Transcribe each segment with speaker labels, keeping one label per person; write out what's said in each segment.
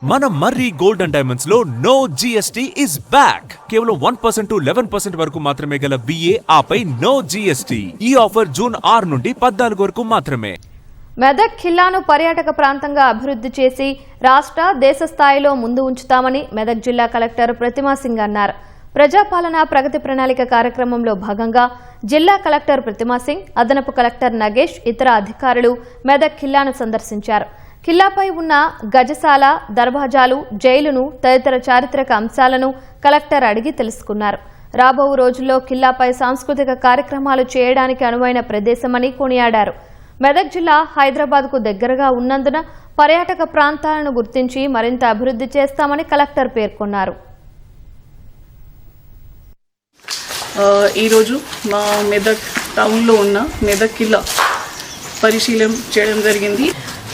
Speaker 1: మన మర్రి gold and diamonds లో no GST is back. కేవలం 1% to 11% వరకు మాత్రమే గల VA ఆపై నో జిఎస్టీ. ఈ ఆఫర్ జూన్ 6 నుండి 14 వరకు మాత్రమే.
Speaker 2: మెదక్ ఖిల్లాను పర్యాటక ప్రాంతంగా అభివృద్ధి చేసి రాష్ట్ర దేశ స్థాయిలో ముందు ఉంచుతామని మెదక్ జిల్లా కలెక్టర్ ప్రతిమా సింగ్ అన్నారు. ప్రజాపాలన ప్రగతి ప్రణాళిక కార్యక్రమంలో భాగంగా జిల్లా కలెక్టర్ ప్రతిమా సింగ్, అదనపు కలెక్టర్ నగేష్, ఇతర అధికారులు మెదక్ ఖిల్లాను సందర్శించారు. ఖిల్లాపై ఉన్న గజశాల, దర్వాజాలు, జైలును తదితర చారిత్రక అంశాలను కలెక్టర్ అడిగి తెలుసుకున్నారు. రాబో రోజుల్లో ఖిల్లాపై సాంస్కృతిక కార్యక్రమాలు చేయడానికి అనువైన ప్రదేశమని కొనియాడారు. మెదక్ జిల్లా హైదరాబాద్కు దగ్గరగా ఉన్నందున పర్యాటక ప్రాంతాలను గుర్తించి మరింత అభివృద్ధి చేస్తామని కలెక్టర్ పేర్కొన్నారు.
Speaker 3: ఈరోజు మా మెదక్ టౌన్లో ఉన్న మెదక్ ఖిల్లా పరిశీలన చేయడం జరిగింది.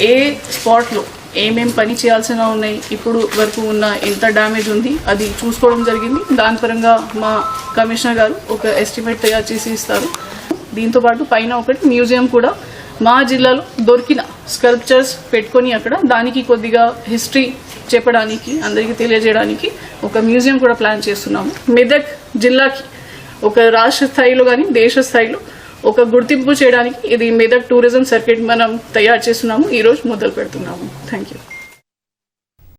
Speaker 3: ఏ స్పాట్లో ఏమేం పని చేయాల్సిన ఉన్నాయి, ఇప్పుడు వరకు ఉన్న ఎంత డ్యామేజ్ ఉంది అది చూసుకోవడం జరిగింది. దాని పరంగా మా కమిషనర్ గారు ఒక ఎస్టిమేట్ తయారు చేసి ఇస్తారు. దీంతోపాటు పైన ఒకటి మ్యూజియం కూడా మా జిల్లాలో దొరికిన స్కల్ప్చర్స్ పెట్టుకొని అక్కడ దానికి కొద్దిగా హిస్టరీ చెప్పడానికి, అందరికీ తెలియజేయడానికి ఒక మ్యూజియం కూడా ప్లాన్ చేస్తున్నాము. మెదక్ జిల్లాకి ఒక రాష్ట్ర స్థాయిలో కానీ దేశ స్థాయిలో ఒక గుర్తింపు చేయడానికి ఇది మెదక్ టూరిజం సర్కిట్ మనం తయారు చేస్తున్నాము. ఈ రోజు మొదలు పెడుతున్నాము. Thank you.